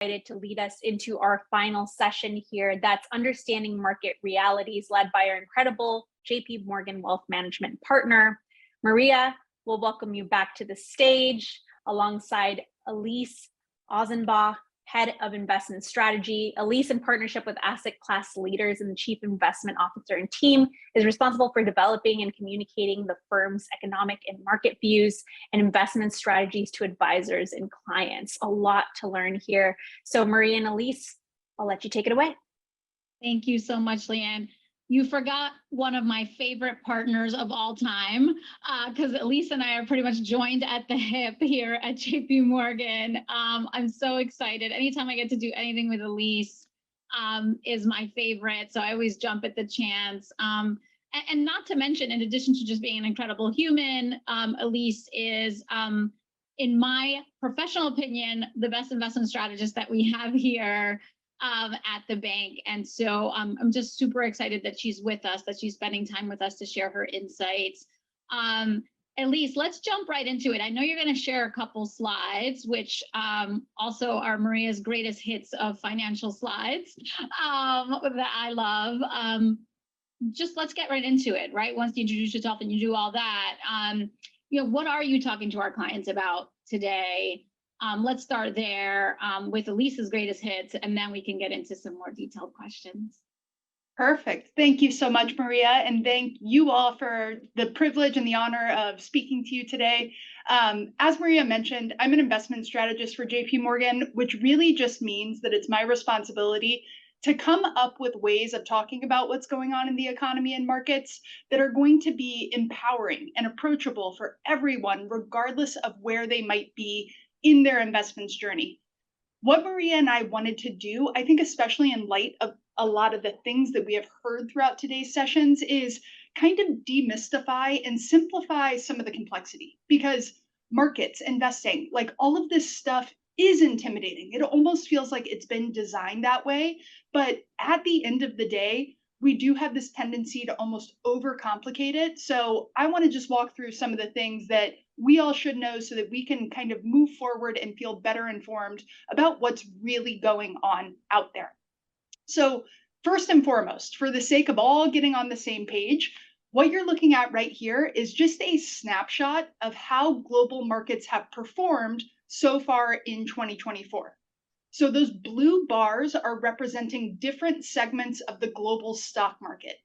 To lead us into our final session here. That's Understanding Market Realities, led by our incredible JP Morgan Wealth Management partner. Maria, we'll welcome you back to the stage alongside Elise Ozenbach, Head of Investment Strategy. Elise, in partnership with asset class leaders and the Chief Investment Officer and team, is responsible for developing and communicating the firm's economic and market views and investment strategies to advisors and clients. A lot to learn here. So Maria and Elise, I'll let you take it away. Thank you so much, Leanne. You forgot one of my favorite partners of all time, because Elise and I are pretty much joined at the hip here at JP Morgan. I'm so excited. Anytime I get to do anything with Elise is my favorite. So I always jump at the chance. And not to mention, in addition to just being an incredible human, Elise is, in my professional opinion, the best investment strategist that we have here at the bank. And so I'm just super excited that she's with us, that she's spending time with us to share her insights. Elise, let's jump right into it. I know you're going to share a couple slides, which also are Maria's greatest hits of financial slides that I love. Just let's get right into it, right? Once you introduce yourself and you do all that, what are you talking to our clients about today? Let's start there with Elise's greatest hits, and then we can get into some more detailed questions. Perfect. Thank you so much, Maria. And thank you all for the privilege and the honor of speaking to you today. As Maria mentioned, I'm an investment strategist for JP Morgan, which really just means that it's my responsibility to come up with ways of talking about what's going on in the economy and markets that are going to be empowering and approachable for everyone, regardless of where they might be in their investments journey. What Maria and I wanted to do, I think especially in light of a lot of the things that we have heard throughout today's sessions, is kind of demystify and simplify some of the complexity, because markets, investing, like all of this stuff is intimidating. It almost feels like it's been designed that way. But at the end of the day, we do have this tendency to almost overcomplicate it. So I want to just walk through some of the things that we all should know so that we can kind of move forward and feel better informed about what's really going on out there. So first and foremost, for the sake of all getting on the same page, what you're looking at right here is just a snapshot of how global markets have performed so far in 2024. So those blue bars are representing different segments of the global stock market.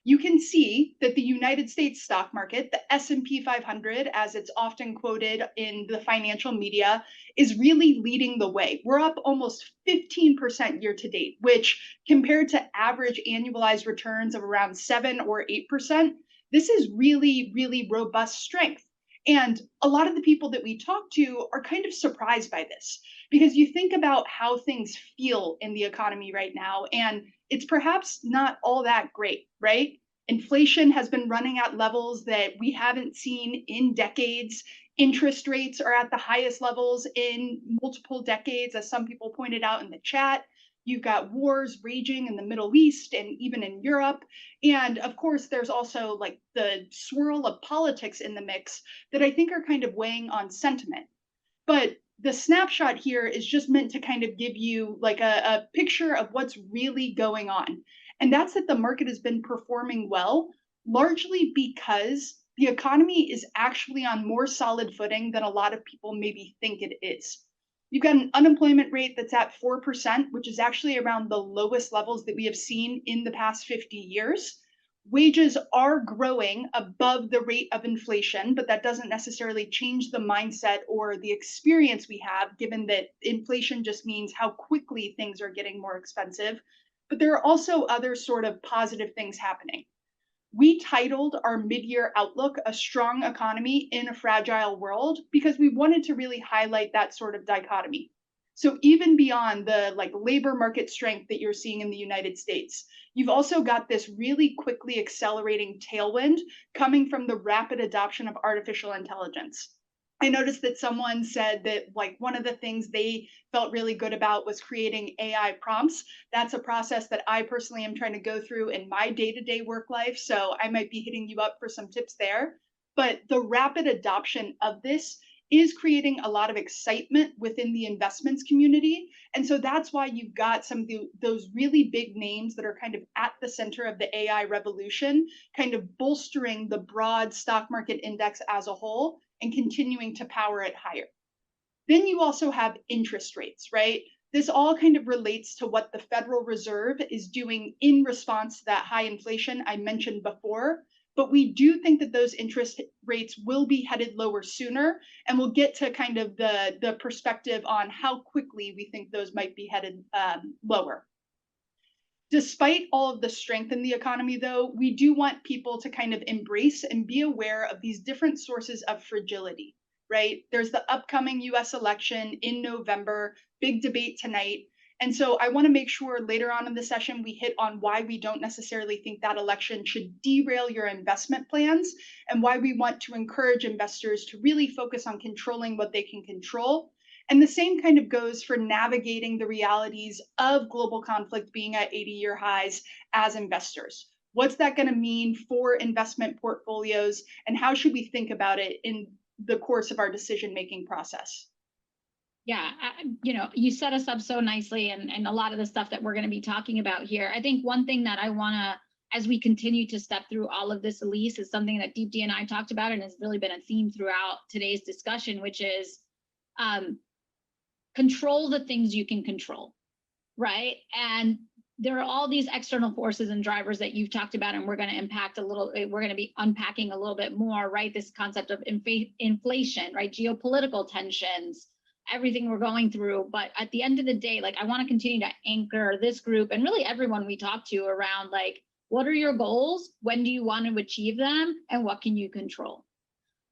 You can see that the United States stock market, the S&P 500, as it's often quoted in the financial media, is really leading the way. We're up almost 15% year to date, which compared to average annualized returns of around 7 or 8%, this is really, really robust strength. And a lot of the people that we talk to are kind of surprised by this, because you think about how things feel in the economy right now, and it's perhaps not all that great, right? Inflation has been running at levels that we haven't seen in decades. Interest rates are at the highest levels in multiple decades, as some people pointed out in the chat. You've got wars raging in the Middle East and even in Europe. And of course, there's also like the swirl of politics in the mix that I think are kind of weighing on sentiment. But the snapshot here is just meant to kind of give you like a picture of what's really going on. And that's that the market has been performing well, largely because the economy is actually on more solid footing than a lot of people maybe think it is. You've got an unemployment rate that's at 4%, which is actually around the lowest levels that we have seen in the past 50 years. Wages are growing above the rate of inflation, but that doesn't necessarily change the mindset or the experience we have, given that inflation just means how quickly things are getting more expensive. But there are also other sort of positive things happening. We titled our mid-year outlook "A Strong Economy in a Fragile World" because we wanted to really highlight that sort of dichotomy. So even beyond the labor market strength that you're seeing in the United States, you've also got this really quickly accelerating tailwind coming from the rapid adoption of artificial intelligence. I noticed that someone said that one of the things they felt really good about was creating AI prompts. That's a process that I personally am trying to go through in my day-to-day work life. So I might be hitting you up for some tips there. But the rapid adoption of this is creating a lot of excitement within the investments community. And so that's why you've got some of those really big names that are kind of at the center of the AI revolution, kind of bolstering the broad stock market index as a whole and continuing to power it higher. Then you also have interest rates, right? This all kind of relates to what the Federal Reserve is doing in response to that high inflation I mentioned before. But we do think that those interest rates will be headed lower sooner, and we'll get to kind of the perspective on how quickly we think those might be headed lower. Despite all of the strength in the economy, though, we do want people to kind of embrace and be aware of these different sources of fragility, right? There's the upcoming US election in November, big debate tonight. And so I want to make sure later on in the session we hit on why we don't necessarily think that election should derail your investment plans, and why we want to encourage investors to really focus on controlling what they can control. And the same kind of goes for navigating the realities of global conflict being at 80-year highs as investors. What's that going to mean for investment portfolios, and how should we think about it in the course of our decision-making process? Yeah, you set us up so nicely, and a lot of the stuff that we're going to be talking about here. I think one thing that I want to, as we continue to step through all of this, Elise, is something that Deepti and I talked about, and has really been a theme throughout today's discussion, which is control the things you can control, right? And there are all these external forces and drivers that you've talked about, and we're going to be unpacking a little bit more, right? This concept of inflation, right? Geopolitical tensions, everything we're going through. But at the end of the day, like, I want to continue to anchor this group and really everyone we talk to around, like, what are your goals? When do you want to achieve them? And what can you control?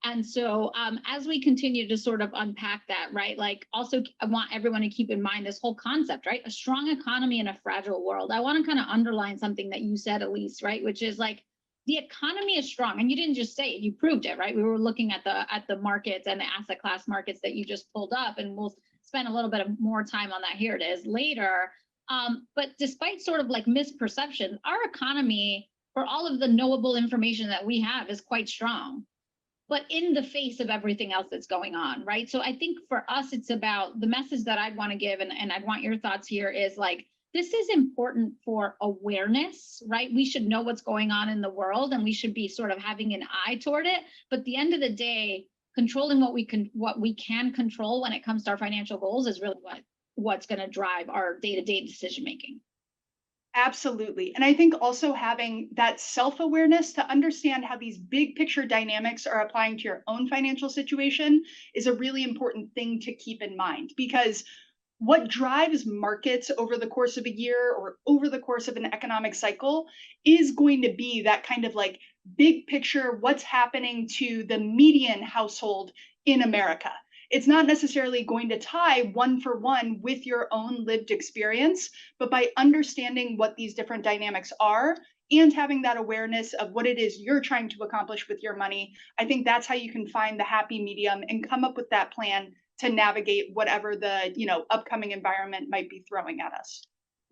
And so as we continue to sort of unpack that, right, like, also I want everyone to keep in mind this whole concept, right? A strong economy in a fragile world. I want to kind of underline something that you said, Elise, right? Which is like, the economy is strong, and you didn't just say it, you proved it, right? We were looking at the markets and the asset class markets that you just pulled up, and we'll spend a little bit of more time on that. Here it is later. But despite sort of like misperceptions, our economy, for all of the knowable information that we have, is quite strong, but in the face of everything else that's going on, right? So I think for us, it's about the message that I'd want to give, and I'd want your thoughts here, is like, this is important for awareness, right? We should know what's going on in the world, and we should be sort of having an eye toward it. But at the end of the day, controlling what we can control when it comes to our financial goals is really what's going to drive our day-to-day decision making. Absolutely. And I think also having that self-awareness to understand how these big picture dynamics are applying to your own financial situation is a really important thing to keep in mind, because what drives markets over the course of a year or over the course of an economic cycle is going to be that kind of like big picture, what's happening to the median household in America. It's not necessarily going to tie one for one with your own lived experience, but by understanding what these different dynamics are and having that awareness of what it is you're trying to accomplish with your money, I think that's how you can find the happy medium and come up with that plan to navigate whatever the upcoming environment might be throwing at us.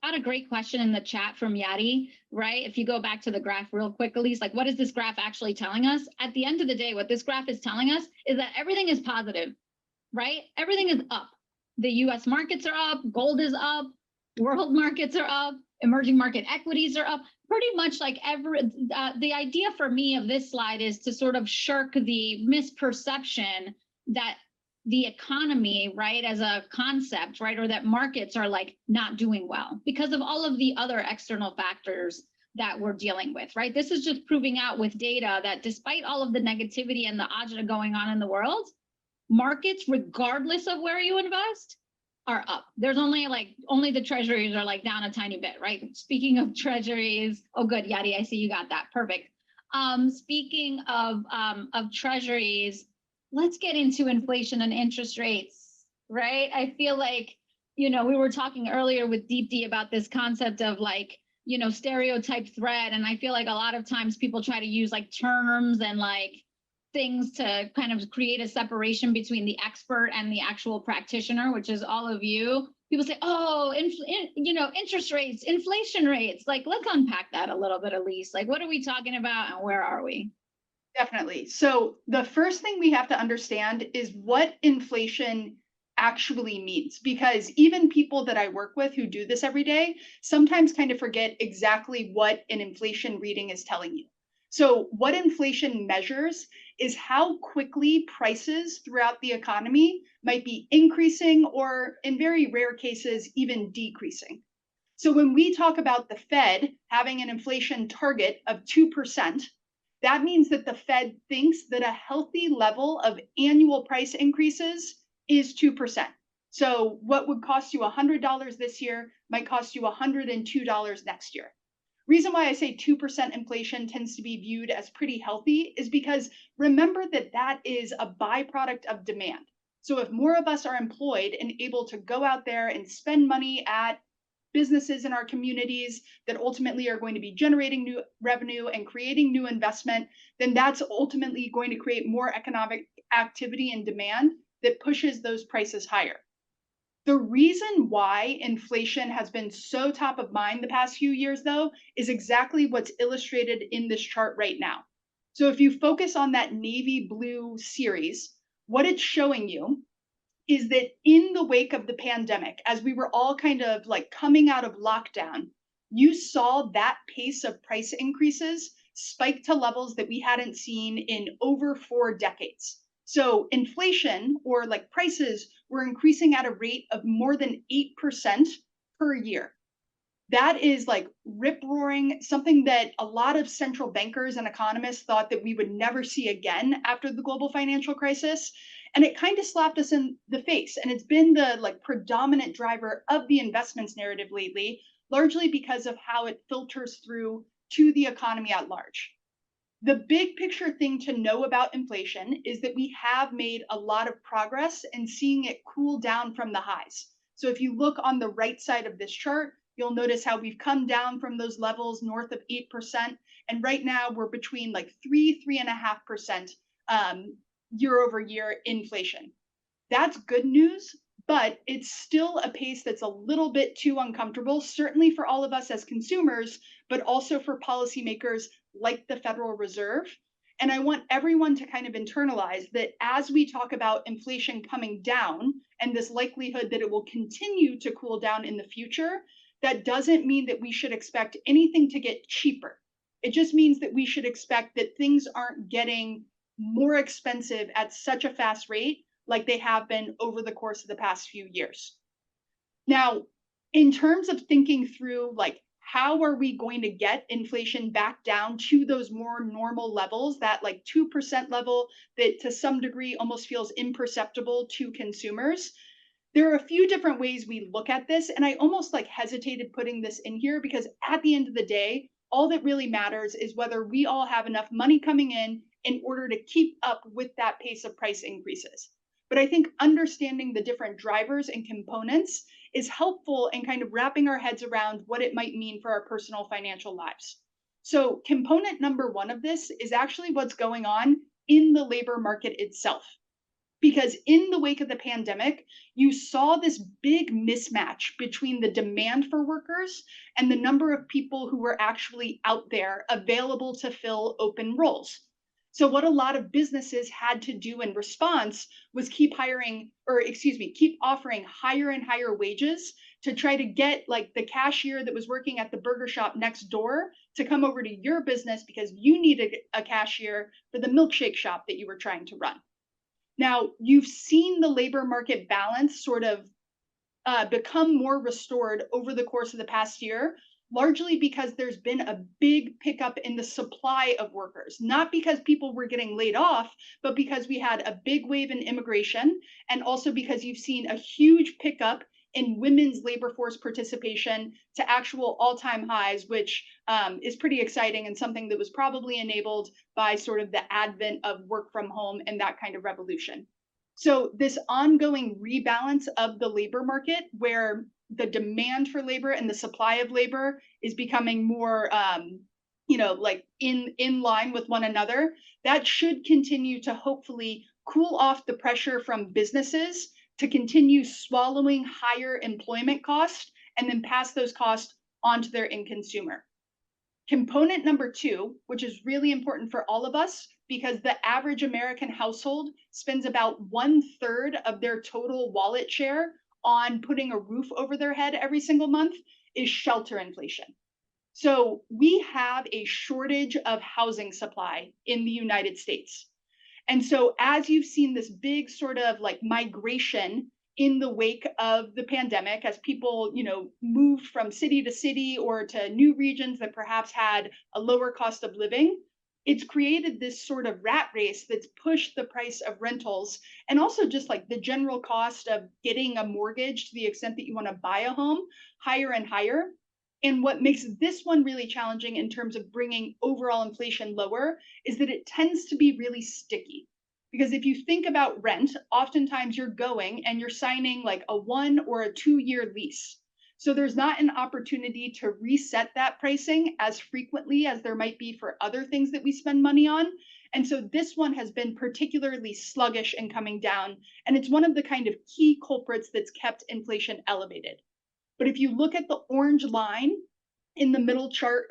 Got a great question in the chat from Yadi, right? If you go back to the graph real quick, Elise, like, what is this graph actually telling us? At the end of the day, what this graph is telling us is that everything is positive, right? Everything is up. The US markets are up, gold is up, world markets are up, emerging market equities are up. Pretty much like the idea for me of this slide is to sort of shirk the misperception that the economy, right, as a concept, right, or that markets are like not doing well because of all of the other external factors that we're dealing with, right? This is just proving out with data that despite all of the negativity and the agita going on in the world, markets, regardless of where you invest, are up. There's only the treasuries are like down a tiny bit, right? Speaking of treasuries, oh good, Yadi, I see you got that, perfect. Speaking of treasuries, let's get into inflation and interest rates, right? I feel like, we were talking earlier with Deepti about this concept of like, stereotype threat. And I feel like a lot of times people try to use like terms and like things to kind of create a separation between the expert and the actual practitioner, which is all of you. People say, oh, interest rates, inflation rates. Like, let's unpack that a little bit, Elise. Like, what are we talking about and where are we? Definitely. So the first thing we have to understand is what inflation actually means, because even people that I work with who do this every day sometimes kind of forget exactly what an inflation reading is telling you. So what inflation measures is how quickly prices throughout the economy might be increasing or, in very rare cases, even decreasing. So when we talk about the Fed having an inflation target of 2%, that means that the Fed thinks that a healthy level of annual price increases is 2%. So what would cost you $100 this year might cost you $102 next year. Reason why I say 2% inflation tends to be viewed as pretty healthy is because remember that that is a byproduct of demand. So if more of us are employed and able to go out there and spend money at businesses in our communities that ultimately are going to be generating new revenue and creating new investment, then that's ultimately going to create more economic activity and demand that pushes those prices higher. The reason why inflation has been so top of mind the past few years, though, is exactly what's illustrated in this chart right now. So if you focus on that navy blue series, what it's showing you is that in the wake of the pandemic, as we were all kind of like coming out of lockdown, you saw that pace of price increases spike to levels that we hadn't seen in over 4 decades. So inflation, or like prices, were increasing at a rate of more than 8% per year. That is like rip roaring, something that a lot of central bankers and economists thought that we would never see again after the global financial crisis. And it kind of slapped us in the face. And it's been the like predominant driver of the investments narrative lately, largely because of how it filters through to the economy at large. The big picture thing to know about inflation is that we have made a lot of progress in seeing it cool down from the highs. So if you look on the right side of this chart, you'll notice how we've come down from those levels north of 8%. And right now we're between like 3.5% year over year inflation. That's good news, but it's still a pace that's a little bit too uncomfortable, certainly for all of us as consumers, but also for policymakers like the Federal Reserve. And I want everyone to kind of internalize that as we talk about inflation coming down and this likelihood that it will continue to cool down in the future, that doesn't mean that we should expect anything to get cheaper. It just means that we should expect that things aren't getting more expensive at such a fast rate like they have been over the course of the past few years. Now, in terms of thinking through like how are we going to get inflation back down to those more normal levels, that like 2% level that to some degree almost feels imperceptible to consumers, there are a few different ways we look at this. And I almost like hesitated putting this in here because at the end of the day, all that really matters is whether we all have enough money coming in order to keep up with that pace of price increases. But I think understanding the different drivers and components is helpful in kind of wrapping our heads around what it might mean for our personal financial lives. So component number one of this is actually what's going on in the labor market itself. Because in the wake of the pandemic, you saw this big mismatch between the demand for workers and the number of people who were actually out there available to fill open roles. So what a lot of businesses had to do in response was keep offering higher and higher wages to try to get like the cashier that was working at the burger shop next door to come over to your business because you needed a cashier for the milkshake shop that you were trying to run. Now, you've seen the labor market balance sort of become more restored over the course of the past year, largely because there's been a big pickup in the supply of workers, not because people were getting laid off, but because we had a big wave in immigration, and also because you've seen a huge pickup in women's labor force participation to actual all-time highs, which is pretty exciting and something that was probably enabled by sort of the advent of work from home and that kind of revolution. So this ongoing rebalance of the labor market where the demand for labor and the supply of labor is becoming more like in line with one another, that should continue to hopefully cool off the pressure from businesses to continue swallowing higher employment costs and then pass those costs on to their end consumer. Component number two, which is really important for all of us because the average American household spends about 1/3 of their total wallet share on putting a roof over their head every single month is shelter inflation. So we have a shortage of housing supply in the United States. And so as you've seen this big sort of like migration in the wake of the pandemic, as people, moved from city to city or to new regions that perhaps had a lower cost of living, it's created this sort of rat race that's pushed the price of rentals and also just like the general cost of getting a mortgage to the extent that you want to buy a home higher and higher. And what makes this one really challenging in terms of bringing overall inflation lower is that it tends to be really sticky. Because if you think about rent, oftentimes you're going and you're signing like a 1 or a 2-year lease. So there's not an opportunity to reset that pricing as frequently as there might be for other things that we spend money on. And so this one has been particularly sluggish in coming down. And it's one of the kind of key culprits that's kept inflation elevated. But if you look at the orange line in the middle chart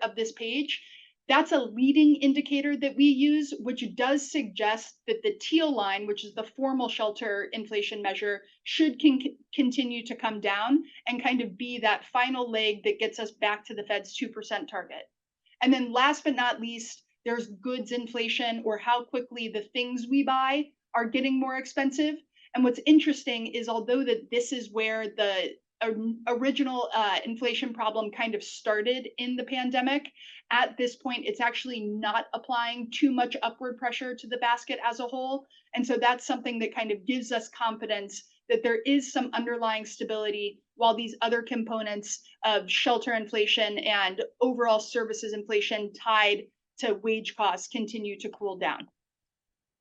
of this page, that's a leading indicator that we use, which does suggest that the teal line, which is the formal shelter inflation measure, should continue to come down and kind of be that final leg that gets us back to the Fed's 2% target. And then last but not least, there's goods inflation, or how quickly the things we buy are getting more expensive. And what's interesting is, although that this is where the original inflation problem kind of started in the pandemic, at this point, it's actually not applying too much upward pressure to the basket as a whole. And so that's something that kind of gives us confidence that there is some underlying stability while these other components of shelter inflation and overall services inflation tied to wage costs continue to cool down.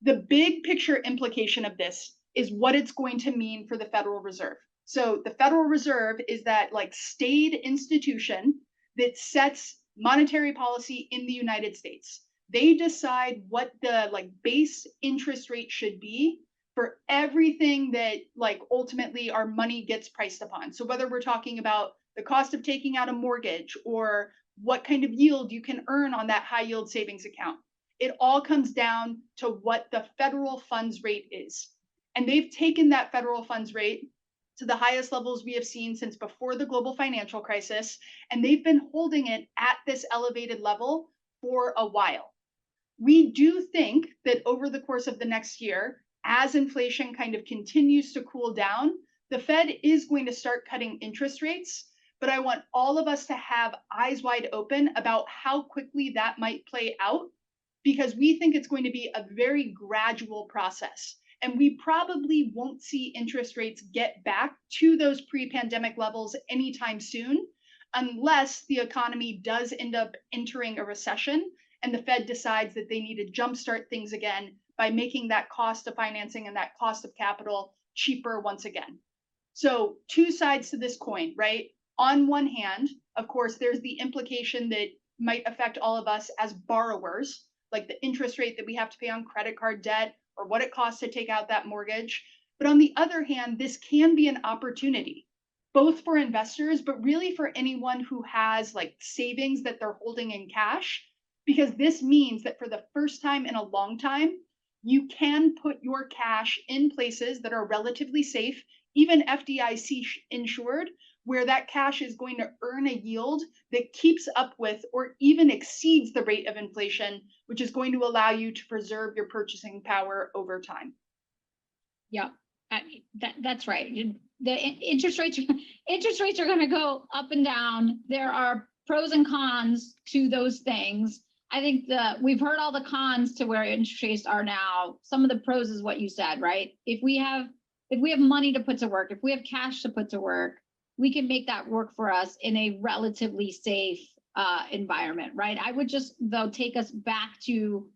The big picture implication of this is what it's going to mean for the Federal Reserve. So the Federal Reserve is that like staid institution that sets monetary policy in the United States. They decide what the like base interest rate should be for everything that like ultimately our money gets priced upon. So whether we're talking about the cost of taking out a mortgage or what kind of yield you can earn on that high yield savings account, it all comes down to what the federal funds rate is. And they've taken that federal funds rate to the highest levels we have seen since before the global financial crisis, and they've been holding it at this elevated level for a while. We do think that over the course of the next year, as inflation kind of continues to cool down, the Fed is going to start cutting interest rates, but I want all of us to have eyes wide open about how quickly that might play out, because we think it's going to be a very gradual process. And we probably won't see interest rates get back to those pre-pandemic levels anytime soon, unless the economy does end up entering a recession and the Fed decides that they need to jumpstart things again by making that cost of financing and that cost of capital cheaper once again. So two sides to this coin, right? On one hand, of course, there's the implication that might affect all of us as borrowers, like the interest rate that we have to pay on credit card debt, or what it costs to take out that mortgage. But on the other hand, this can be an opportunity, both for investors, but really for anyone who has like savings that they're holding in cash, because this means that for the first time in a long time, you can put your cash in places that are relatively safe, even FDIC insured, where that cash is going to earn a yield that keeps up with or even exceeds the rate of inflation, which is going to allow you to preserve your purchasing power over time. Yeah, that's right. The interest rates are going to go up and down. There are pros and cons to those things. I think we've heard all the cons to where interest rates are now. Some of the pros is what you said, right? If we have money to put to work, if we have cash to put to work, we can make that work for us in a relatively safe environment, right? I would just, though, take us back to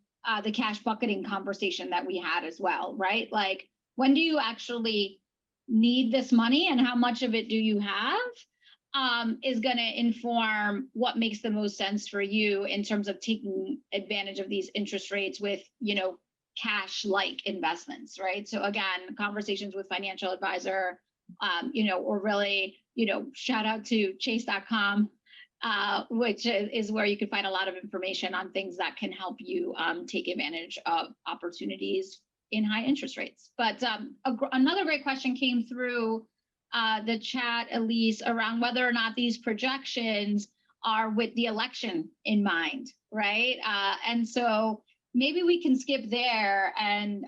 the cash bucketing conversation that we had as well, right? Like, when do you actually need this money and how much of it do you have is going to inform what makes the most sense for you in terms of taking advantage of these interest rates with, cash-like investments, right? So again, conversations with financial advisor, or really, shout out to chase.com which is where you can find a lot of information on things that can help you take advantage of opportunities in high interest rates. But another great question came through the chat, Elise, around whether or not these projections are with the election in mind, right? And so maybe we can skip there and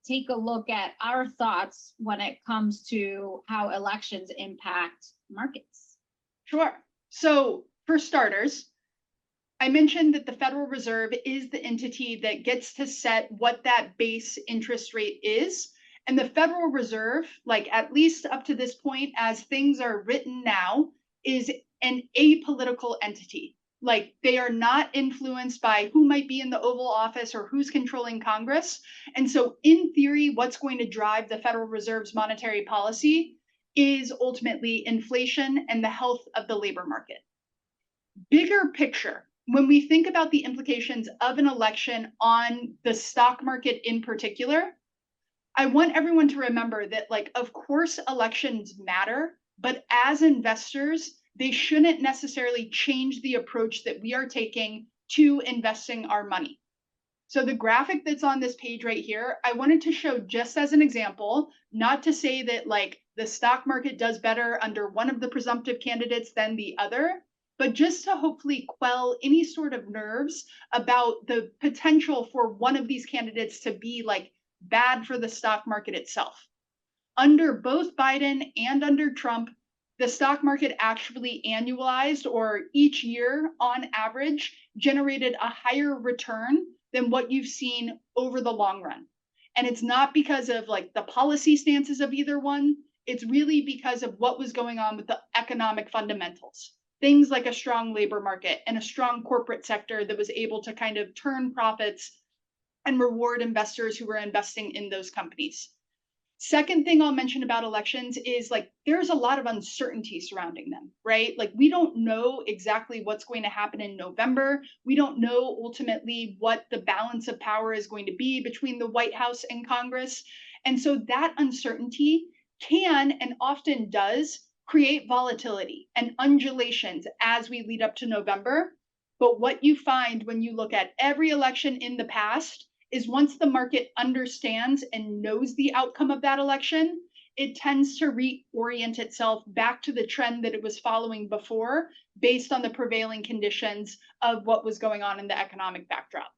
take a look at our thoughts when it comes to how elections impact markets. Sure. So for starters, I mentioned that the Federal Reserve is the entity that gets to set what that base interest rate is. And the Federal Reserve, like at least up to this point, as things are written now, is an apolitical entity. Like they are not influenced by who might be in the Oval Office or who's controlling Congress. And so in theory, what's going to drive the Federal Reserve's monetary policy is ultimately inflation and the health of the labor market. Bigger picture, when we think about the implications of an election on the stock market in particular, I want everyone to remember that, like, of course, elections matter, but as investors, they shouldn't necessarily change the approach that we are taking to investing our money. So the graphic that's on this page right here, I wanted to show just as an example, not to say that like the stock market does better under one of the presumptive candidates than the other, but just to hopefully quell any sort of nerves about the potential for one of these candidates to be like bad for the stock market itself. Under both Biden and under Trump, the stock market actually annualized, or each year on average, generated a higher return than what you've seen over the long run. And it's not because of like the policy stances of either one. It's really because of what was going on with the economic fundamentals. Things like a strong labor market and a strong corporate sector that was able to kind of turn profits and reward investors who were investing in those companies. Second thing I'll mention about elections is like there's a lot of uncertainty surrounding them, right? Like we don't know exactly what's going to happen in November. We don't know ultimately what the balance of power is going to be between the White House and Congress. And so that uncertainty can and often does create volatility and undulations as we lead up to November. But what you find when you look at every election in the past is once the market understands and knows the outcome of that election, it tends to reorient itself back to the trend that it was following before based on the prevailing conditions of what was going on in the economic backdrop.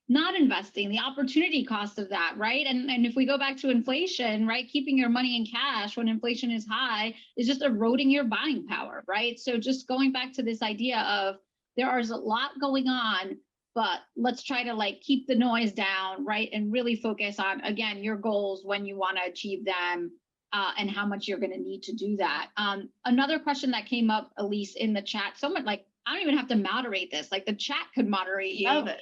Not investing, the opportunity cost of that, right? And if we go back to inflation, right, keeping your money in cash when inflation is high is just eroding your buying power, right? So just going back to this idea of there is a lot going on, but let's try to like keep the noise down, right? And really focus on, again, your goals, when you want to achieve them, and how much you're going to need to do that. Another question that came up, Elise, in the chat, someone like, I don't even have to moderate this, like the chat could moderate you. Love it.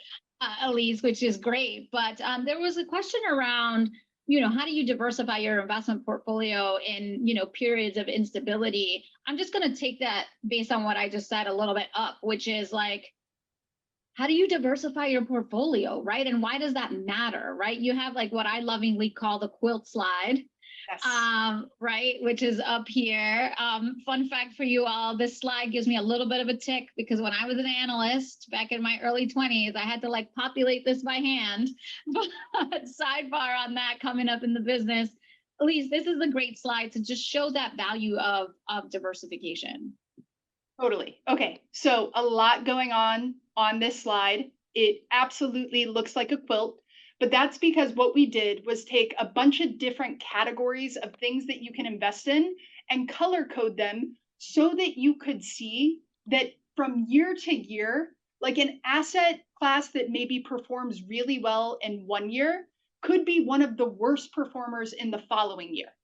Elise, which is great. But there was a question around, how do you diversify your investment portfolio in, periods of instability? I'm just going to take that based on what I just said a little bit up, which is like, how do you diversify your portfolio, right? And why does that matter, right? You have like what I lovingly call the quilt slide. Yes. Right, which is up here. Fun fact for you all, this slide gives me a little bit of a tick because when I was an analyst back in my early 20s, I had to like populate this by hand. But sidebar on that coming up in the business. Elise, this is a great slide to just show that value of diversification. Totally. Okay, so a lot going on this slide. It absolutely looks like a quilt. But that's because what we did was take a bunch of different categories of things that you can invest in and color code them so that you could see that from year to year, like an asset class that maybe performs really well in one year could be one of the worst performers in the following year.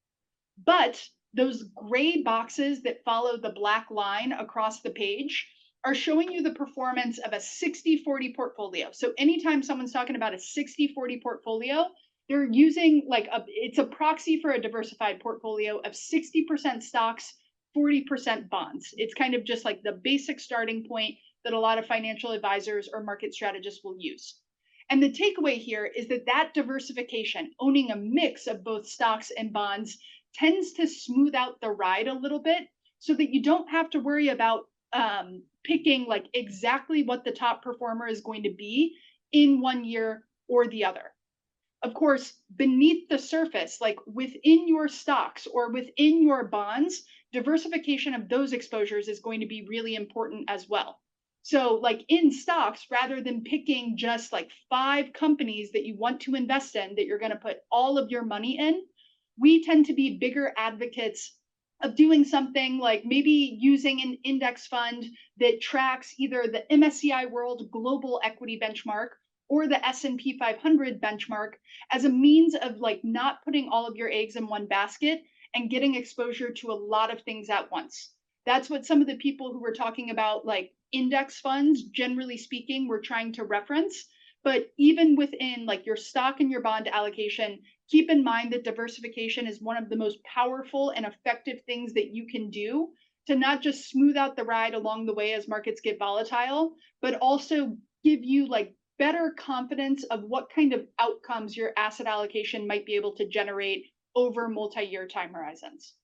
But those gray boxes that follow the black line across the page are showing you the performance of a 60-40 portfolio. So anytime someone's talking about a 60-40 portfolio, they're using it's a proxy for a diversified portfolio of 60% stocks, 40% bonds. It's kind of just like the basic starting point that a lot of financial advisors or market strategists will use. And the takeaway here is that diversification, owning a mix of both stocks and bonds, tends to smooth out the ride a little bit so that you don't have to worry about picking like exactly what the top performer is going to be in one year or the other. Of course, beneath the surface, like within your stocks or within your bonds, diversification of those exposures is going to be really important as well. So, like in stocks, rather than picking just like 5 companies that you want to invest in that you're going to put all of your money in, we tend to be bigger advocates of doing something like maybe using an index fund that tracks either the MSCI World Global Equity Benchmark or the S&P 500 benchmark as a means of like not putting all of your eggs in one basket and getting exposure to a lot of things at once. That's what some of the people who were talking about like index funds, generally speaking, were trying to reference. But even within like your stock and your bond allocation, keep in mind that diversification is one of the most powerful and effective things that you can do to not just smooth out the ride along the way as markets get volatile, but also give you like better confidence of what kind of outcomes your asset allocation might be able to generate over multi-year time horizons.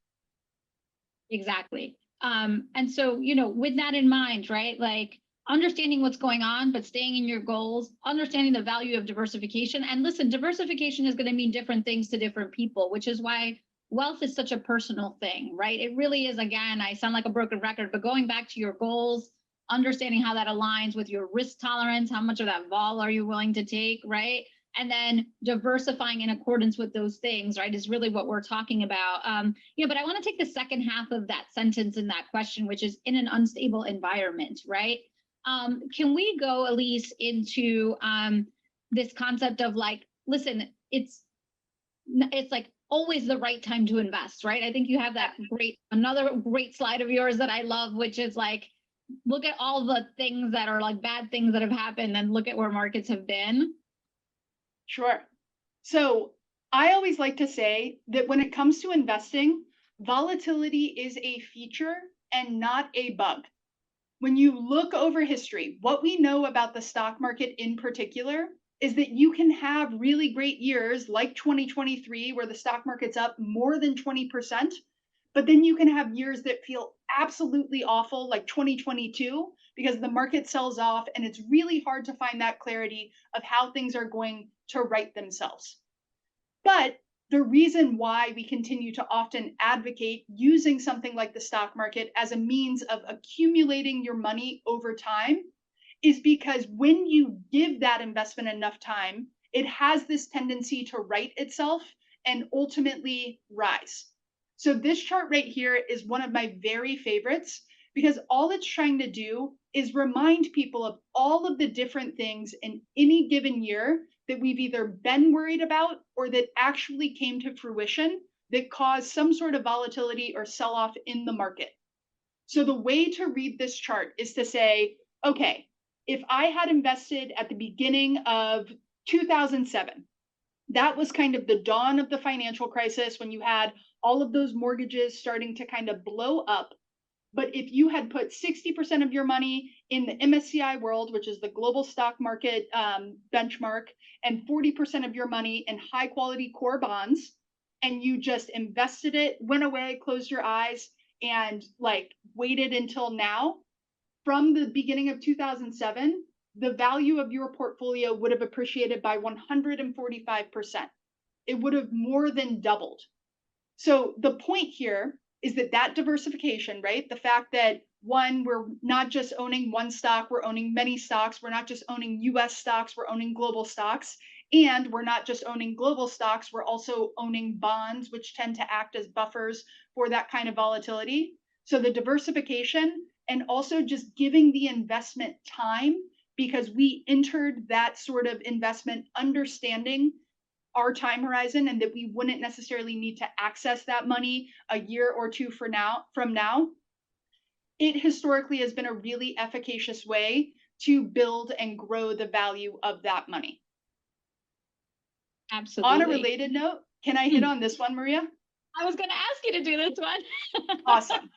Exactly. And so, you know, with that in mind, right, like understanding what's going on, but staying in your goals, understanding the value of diversification. And listen, diversification is going to mean different things to different people, which is why wealth is such a personal thing, right? It really is. Again, I sound like a broken record, but going back to your goals, understanding how that aligns with your risk tolerance, how much of that vol are you willing to take, right? And then diversifying in accordance with those things, right, is really what we're talking about. But I want to take the second half of that sentence in that question, which is in an unstable environment, right? Can we go, Elise, into this concept of like, listen, it's like always the right time to invest, right? I think you have that another great slide of yours that I love, which is like, look at all the things that are like bad things that have happened and look at where markets have been. Sure. So I always like to say that when it comes to investing, volatility is a feature and not a bug. When you look over history, what we know about the stock market in particular is that you can have really great years like 2023, where the stock market's up more than 20%, but then you can have years that feel absolutely awful, like 2022, because the market sells off and it's really hard to find that clarity of how things are going to right themselves. But the reason why we continue to often advocate using something like the stock market as a means of accumulating your money over time is because when you give that investment enough time, it has this tendency to right itself and ultimately rise. So this chart right here is one of my very favorites because all it's trying to do is remind people of all of the different things in any given year that we've either been worried about or that actually came to fruition that caused some sort of volatility or sell-off in the market. So the way to read this chart is to say, okay, if I had invested at the beginning of 2007, that was kind of the dawn of the financial crisis when you had all of those mortgages starting to kind of blow up. But if you had put 60% of your money in the MSCI World, which is the global stock market benchmark, and 40% of your money in high quality core bonds, and you just invested it, went away, closed your eyes, and like waited until now, from the beginning of 2007, the value of your portfolio would have appreciated by 145%. It would have more than doubled. So the point here is that diversification, right? The fact that one, we're not just owning one stock, we're owning many stocks. We're not just owning US stocks, we're owning global stocks. And we're not just owning global stocks, we're also owning bonds, which tend to act as buffers for that kind of volatility. So the diversification and also just giving the investment time, because we entered that sort of investment understanding our time horizon and that we wouldn't necessarily need to access that money a year or two from now, it historically has been a really efficacious way to build and grow the value of that money. Absolutely. On a related note, can I hit on this one, Maria? I was going to ask you to do this one. Awesome.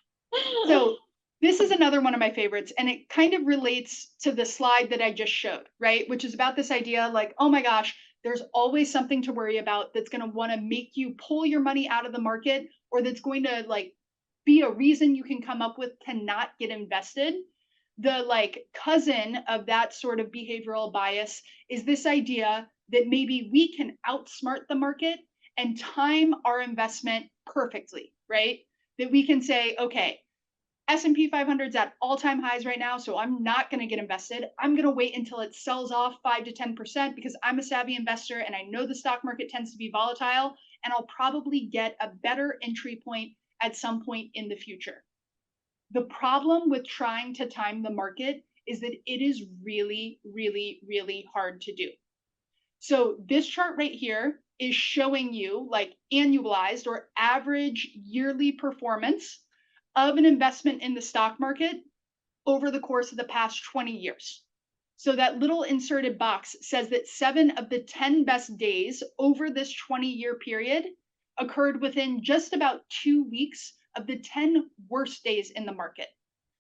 So this is another one of my favorites, and it kind of relates to the slide that I just showed, right? Which is about this idea like, oh my gosh, there's always something to worry about that's going to want to make you pull your money out of the market, or that's going to like be a reason you can come up with to not get invested. The like cousin of that sort of behavioral bias is this idea that maybe we can outsmart the market and time our investment perfectly, right? That we can say, okay, S&P 500 is at all-time highs right now, so I'm not going to get invested. I'm going to wait until it sells off 5 to 10% because I'm a savvy investor and I know the stock market tends to be volatile, and I'll probably get a better entry point at some point in the future. The problem with trying to time the market is that it is really, really, really hard to do. So this chart right here is showing you like annualized or average yearly performance of an investment in the stock market over the course of the past 20 years. So that little inserted box says that 7 of the 10 best days over this 20-year period occurred within just about 2 weeks of the 10 worst days in the market.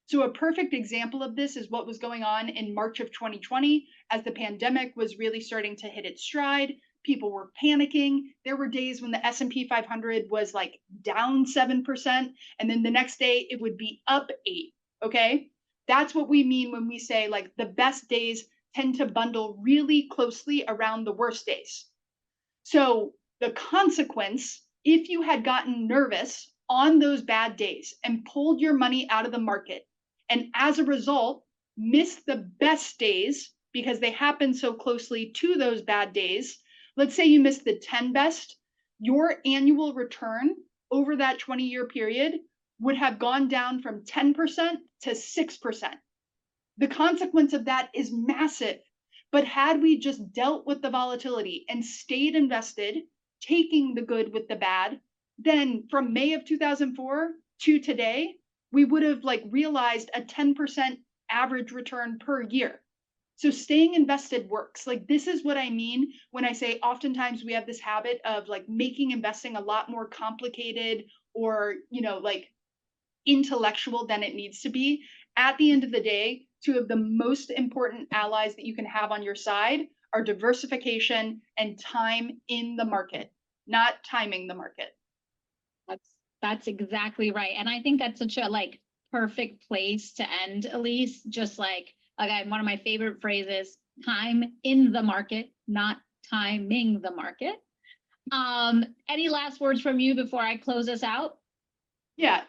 So a perfect example of this is what was going on in March of 2020 as the pandemic was really starting to hit its stride. People were panicking. There were days when the S&P 500 was like down 7%, and then the next day it would be up 8, okay? That's what we mean when we say like the best days tend to bundle really closely around the worst days. So the consequence, if you had gotten nervous on those bad days and pulled your money out of the market, and as a result, missed the best days because they happen so closely to those bad days, let's say you missed the 10 best, your annual return over that 20-year period would have gone down from 10% to 6%. The consequence of that is massive. But had we just dealt with the volatility and stayed invested, taking the good with the bad, then from May of 2004 to today, we would have like realized a 10% average return per year. So staying invested works. Like this is what I mean when I say oftentimes we have this habit of like making investing a lot more complicated or, like intellectual than it needs to be. At the end of the day, 2 of the most important allies that you can have on your side are diversification and time in the market, not timing the market. That's exactly right. And I think that's such a like perfect place to end, Elise. Just like, again, one of my favorite phrases, time in the market, not timing the market. Any last words from you before I close us out? Yeah.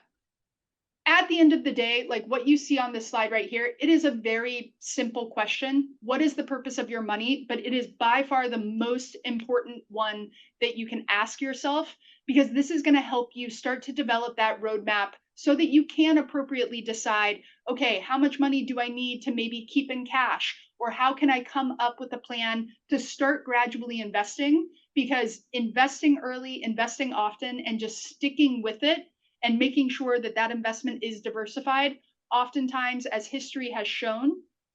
At the end of the day, like what you see on this slide right here, it is a very simple question. What is the purpose of your money? But it is by far the most important one that you can ask yourself, because this is going to help you start to develop that roadmap so that you can appropriately decide, okay, how much money do I need to maybe keep in cash? Or how can I come up with a plan to start gradually investing? Because investing early, investing often, and just sticking with it and making sure that that investment is diversified, oftentimes, as history has shown,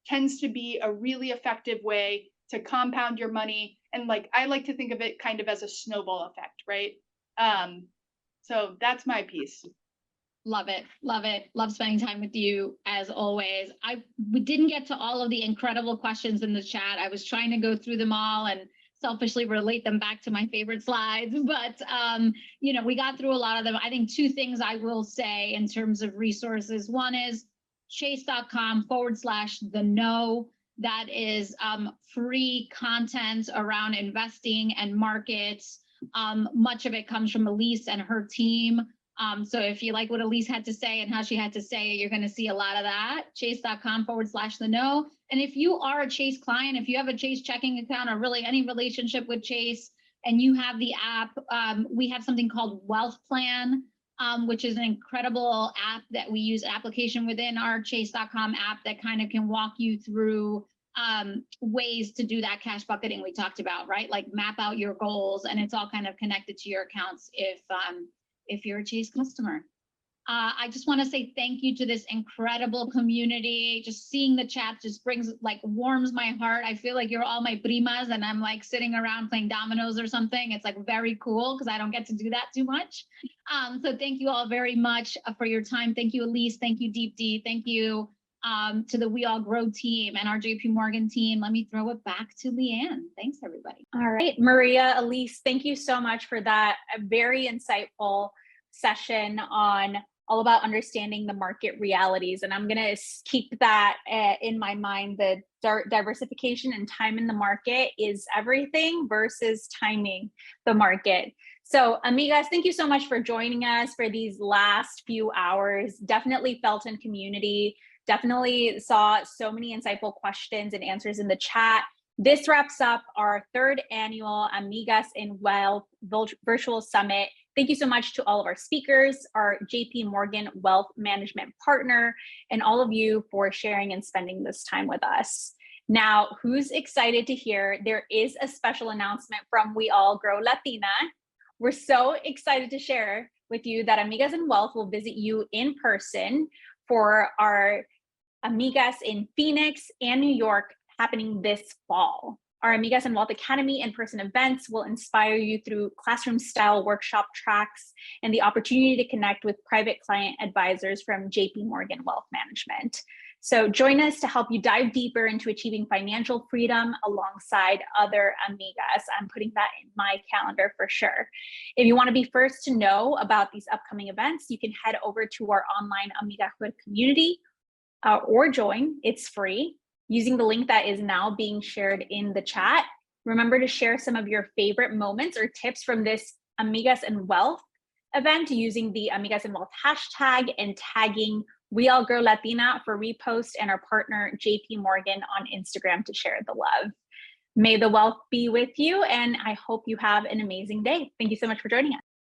tends to be a really effective way to compound your money. And like, I like to think of it kind of as a snowball effect, right? So that's my piece. Love it. Love it. Love spending time with you as always. We didn't get to all of the incredible questions in the chat. I was trying to go through them all and selfishly relate them back to my favorite slides, but we got through a lot of them. I think 2 things I will say in terms of resources. One is chase.com/the know. That is free content around investing and markets. Much of it comes from Elise and her team. So if you like what Elise had to say and how she had to say it, you're going to see a lot of that. Chase.com/the know. And if you are a Chase client, if you have a Chase checking account or really any relationship with Chase and you have the app, we have something called Wealth Plan, which is an incredible app that we use, application within our Chase.com app that kind of can walk you through ways to do that cash bucketing we talked about, right? Like map out your goals, and it's all kind of connected to your accounts if you're a Chase customer. I just want to say thank you to this incredible community. Just seeing the chat just warms my heart. I feel like you're all my primas and I'm like sitting around playing dominoes or something. It's like very cool because I don't get to do that too much. So thank you all very much for your time. Thank you, Elise. Thank you, Deepti. Thank you to the We All Grow team and our JP Morgan team. Let me throw it back to Leanne. Thanks, everybody. All right, Maria, Elise, thank you so much for that. A very insightful session on all about understanding the market realities. And I'm going to keep that in my mind. The diversification and time in the market is everything versus timing the market. So amigas, thank you so much for joining us for these last few hours. Definitely felt in community, definitely saw so many insightful questions and answers in the chat. This wraps up our 3rd annual Amigas in Wealth Virtual Summit. Thank you so much to all of our speakers, our JP Morgan Wealth Management partner, and all of you for sharing and spending this time with us. Now, who's excited to hear there is a special announcement from We All Grow Latina? We're so excited to share with you that Amigas in Wealth will visit you in person for our Amigas in Phoenix and New York happening this fall. Our Amigas in Wealth Academy in-person events will inspire you through classroom-style workshop tracks and the opportunity to connect with private client advisors from JP Morgan Wealth Management. So join us to help you dive deeper into achieving financial freedom alongside other amigas. I'm putting that in my calendar for sure. If you want to be first to know about these upcoming events, you can head over to our online Amigahood community or join. It's free using the link that is now being shared in the chat. Remember to share some of your favorite moments or tips from this Amigas in Wealth event using the Amigas in Wealth hashtag and tagging We All Grow Latina for repost and our partner JP Morgan on Instagram to share the love. May the wealth be with you, and I hope you have an amazing day. Thank you so much for joining us.